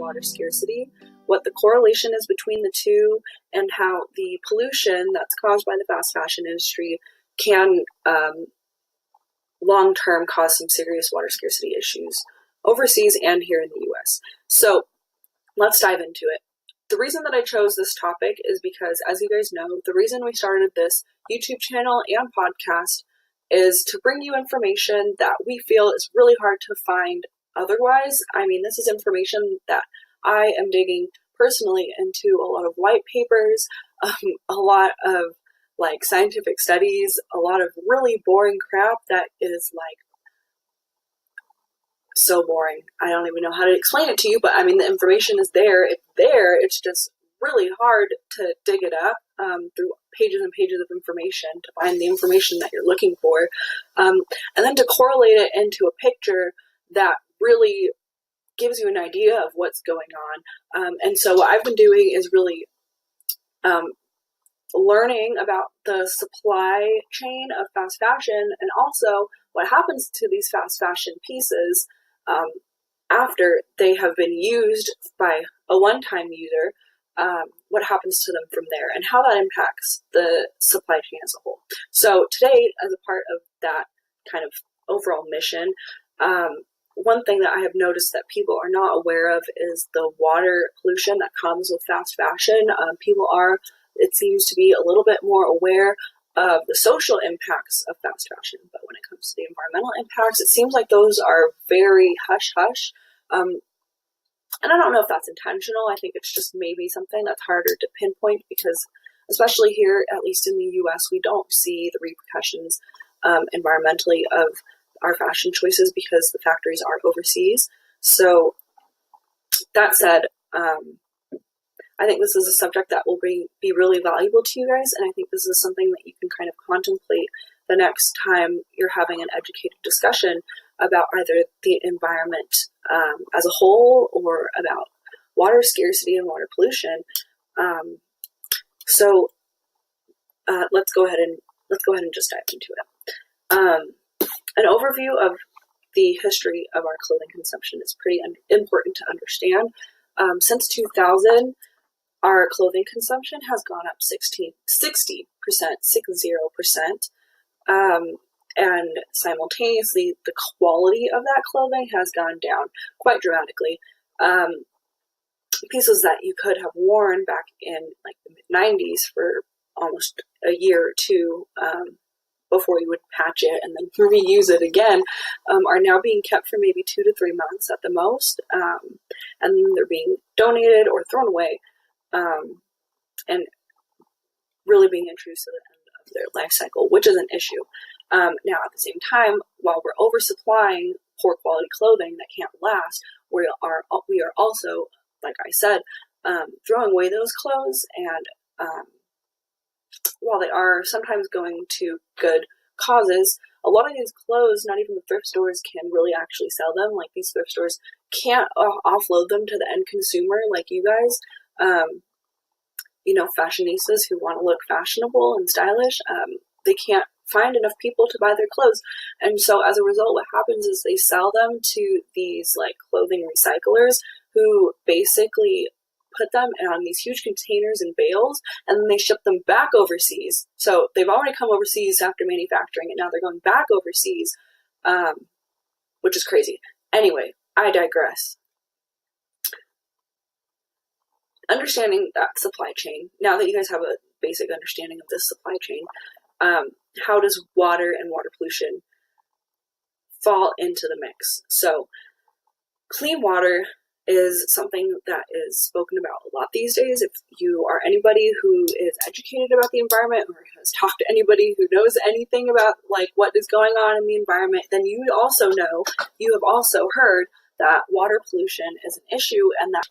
water scarcity, what the correlation is between the two, and how the pollution that's caused by the fast fashion industry can long-term cause some serious water scarcity issues overseas and here in the US. So let's dive into it. The reason that I chose this topic is because, as you guys know, the reason we started this YouTube channel and podcast is to bring you information that we feel is really hard to find otherwise. I mean, this is information that I am digging personally into a lot of white papers, a lot of like scientific studies, a lot of really boring crap that is like so boring. I don't even know how to explain it to you, but I mean, the information is there. It's there. It's just really hard to dig it up through pages and pages of information to find the information that you're looking for. And then to correlate it into a picture that really gives you an idea of what's going on. And so what I've been doing is really learning about the supply chain of fast fashion and also what happens to these fast fashion pieces after they have been used by a one-time user, what happens to them from there and how that impacts the supply chain as a whole. So today, as a part of that kind of overall mission, one thing that I have noticed that people are not aware of is the water pollution that comes with fast fashion. People are, it seems to be a little bit more aware of the social impacts of fast fashion, but when it comes to the environmental impacts, it seems like those are very hush-hush. And I don't know if that's intentional. I think it's just maybe something that's harder to pinpoint because, especially here, at least in the US, we don't see the repercussions environmentally of our fashion choices because the factories are overseas. So that said, I think this is a subject that will be really valuable to you guys, and I think this is something that you can kind of contemplate the next time you're having an educated discussion about either the environment as a whole or about water scarcity and water pollution. So let's go ahead and just dive into it. An overview of the history of our clothing consumption is pretty important to understand. Since 2000, our clothing consumption has gone up 60%, and simultaneously the quality of that clothing has gone down quite dramatically. Pieces that you could have worn back in like the mid-90s for almost a year or two before you would patch it and then reuse it again are now being kept for maybe 2 to 3 months at the most, and then they're being donated or thrown away, and really being introduced to the end of their life cycle, which is an issue. Now, at the same time, while we're oversupplying poor quality clothing that can't last, we are also, like I said, throwing away those clothes, and while they are sometimes going to good causes, a lot of these clothes, not even the thrift stores can really actually sell them. Like, these thrift stores can't offload them to the end consumer like you guys. Fashionistas who want to look fashionable and stylish, they can't find enough people to buy their clothes. And so as a result, what happens is they sell them to these like clothing recyclers who basically put them on these huge containers and bales, and then they ship them back overseas. So they've already come overseas after manufacturing it. Now they're going back overseas, which is crazy. Anyway, I digress. Understanding that supply chain, now that you guys have a basic understanding of this supply chain, how does water and water pollution fall into the mix? So clean water is something that is spoken about a lot these days. If you are anybody who is educated about the environment or has talked to anybody who knows anything about like what is going on in the environment, then you have also heard that water pollution is an issue, and that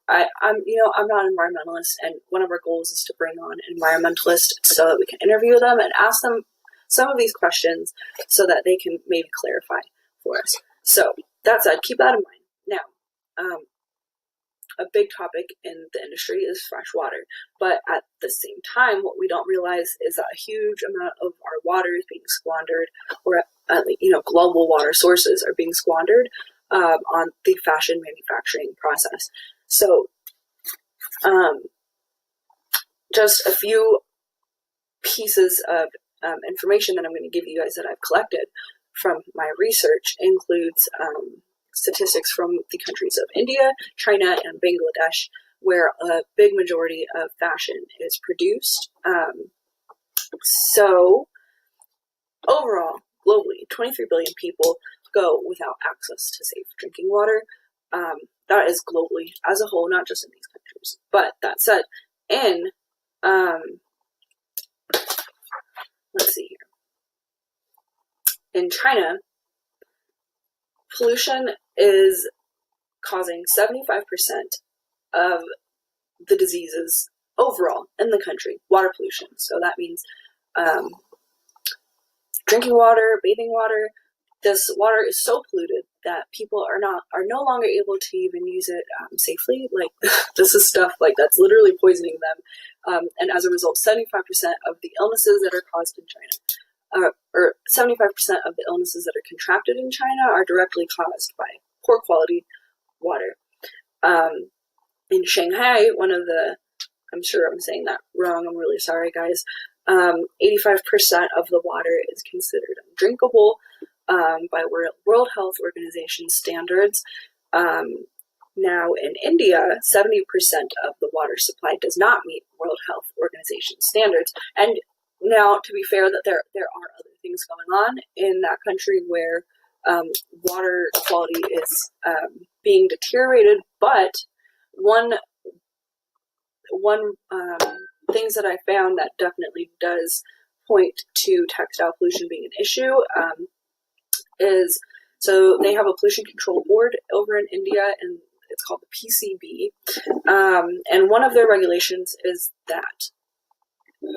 I'm not an environmentalist, and one of our goals is to bring on environmentalists so that we can interview them and ask them some of these questions so that they can maybe clarify for us. So that said, keep that in mind. Now, a big topic in the industry is fresh water, but at the same time, what we don't realize is that a huge amount of our water is being squandered, or global water sources are being squandered on the fashion manufacturing process. So just a few pieces of information that I'm going to give you guys that I've collected from my research includes statistics from the countries of India, China, and Bangladesh, where a big majority of fashion is produced. So overall, globally, 23 billion people go without access to safe drinking water. That is globally as a whole, not just in these countries. But that said, let's see here. In China, pollution is causing 75% of the diseases overall in the country, water pollution. So that means drinking water, bathing water. This water is so polluted that people are no longer able to even use it safely. Like this is stuff like that's literally poisoning them. And as a result, 75% of the illnesses that are caused in China, or 75% of the illnesses that are contracted in China are directly caused by poor quality water. In Shanghai, I'm sure I'm saying that wrong, I'm really sorry guys, 85% of the water is considered undrinkable by World Health Organization standards. Now in India, 70% of the water supply does not meet World Health Organization standards. And now, to be fair, that there are other things going on in that country where water quality is being deteriorated, but one things that I found that definitely does point to textile pollution being an issue is, so they have a pollution control board over in India, and it's called the PCB, and one of their regulations is that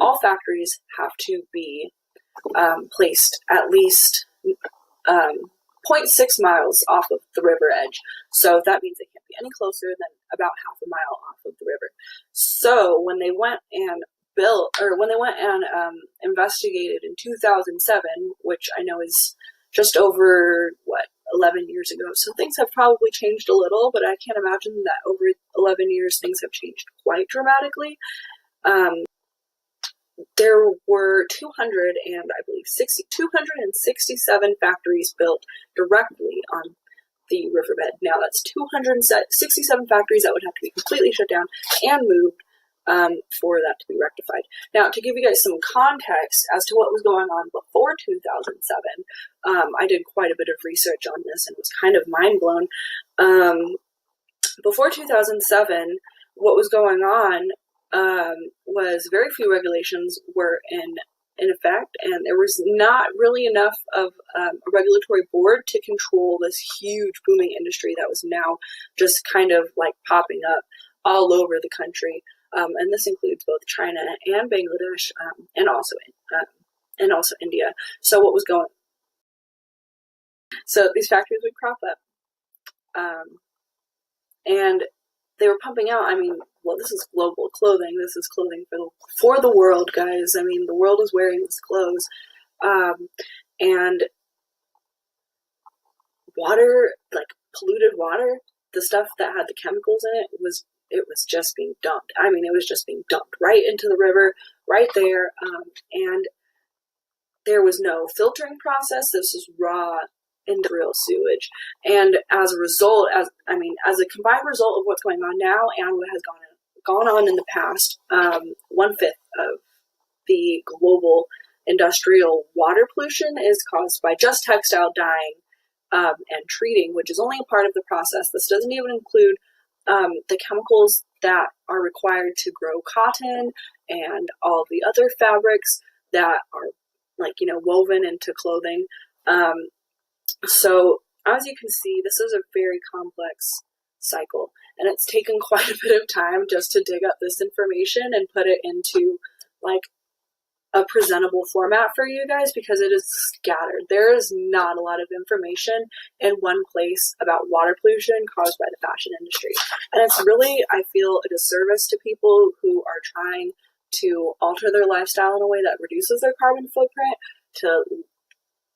all factories have to be placed at least 0.6 miles off of the river edge. So that means they can't be any closer than about half a mile off of the river. So when they went and investigated in 2007, which I know is just over 11 years ago. So things have probably changed a little, but I can't imagine that over 11 years things have changed quite dramatically. There were 267 factories built directly on the riverbed. Now that's 267 factories that would have to be completely shut down and moved for that to be rectified. Now, to give you guys some context as to what was going on before 2007, I did quite a bit of research on this and was kind of mind blown. Before 2007, what was going on was very few regulations were in effect, and there was not really enough of a regulatory board to control this huge booming industry that was now just kind of like popping up all over the country. And this includes both China and Bangladesh, and also India. So what was going on? So these factories would crop up, and they were pumping out, well, this is global clothing. This is clothing for the world, guys. The world is wearing these clothes. And water, like polluted water, the stuff that had the chemicals in it was just being dumped. It was just being dumped right into the river, right there. And there was no filtering process. This was raw industrial sewage. And as a result, as a combined result of what's going on now and what has gone on in the past, 1/5 of the global industrial water pollution is caused by just textile dyeing and treating, which is only a part of the process. This doesn't even include the chemicals that are required to grow cotton and all the other fabrics that are woven into clothing. So as you can see, this is a very complex cycle, and it's taken quite a bit of time just to dig up this information and put it into a presentable format for you guys, because it is scattered. There is not a lot of information in one place about water pollution caused by the fashion industry. And it's really, I feel, a disservice to people who are trying to alter their lifestyle in a way that reduces their carbon footprint, to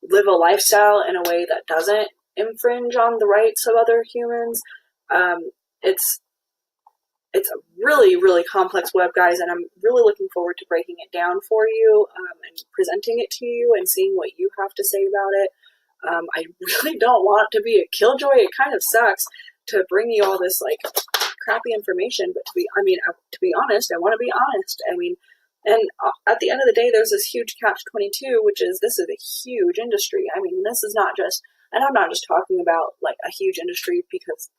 live a lifestyle in a way that doesn't infringe on the rights of other humans. It's a really, really complex web, guys, and I'm really looking forward to breaking it down for you and presenting it to you and seeing what you have to say about it. I really don't want to be a killjoy. It kind of sucks to bring you all this like crappy information, but to be honest, I want to be honest. And at the end of the day, there's this huge catch-22, which is this is a huge industry. This is not just, and I'm not just talking about like a huge industry because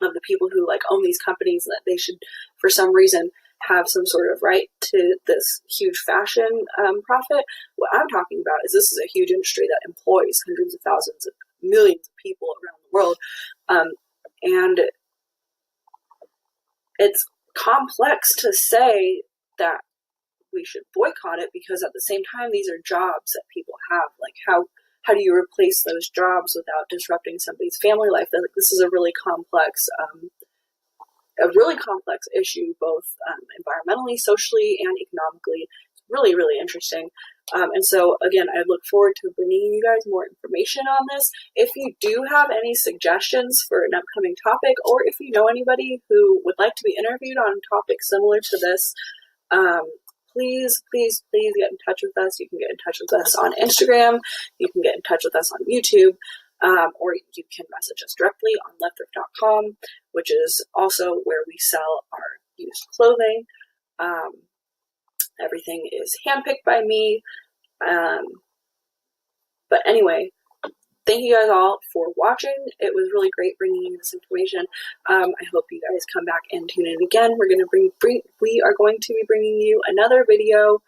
of the people who like own these companies, that they should, for some reason, have some sort of right to this huge fashion profit. What I'm talking about is this is a huge industry that employs hundreds of thousands of millions of people around the world. And it's complex to say that we should boycott it, because at the same time, these are jobs that people have. Like, how do you replace those jobs without disrupting somebody's family life? This is a really complex issue, both environmentally, socially, and economically. It's really, really interesting. And so, again, I look forward to bringing you guys more information on this. If you do have any suggestions for an upcoming topic, or if you know anybody who would like to be interviewed on topics similar to this, please, please, please get in touch with us. You can get in touch with us on Instagram. You can get in touch with us on YouTube. Or you can message us directly on letthrift.com, which is also where we sell our used clothing. Everything is handpicked by me. But anyway, thank you guys all for watching. It was really great bringing you this information. I hope you guys come back and tune in again. We are going to be bringing you another video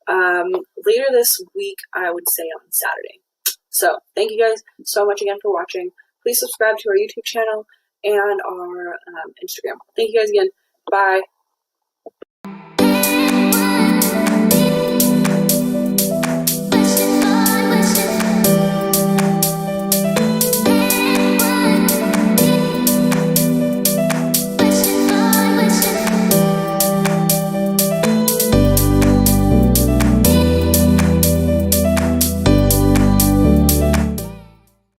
later this week, I would say on Saturday. So thank you guys so much again for watching. Please subscribe to our YouTube channel and our Instagram. Thank you guys again. Bye.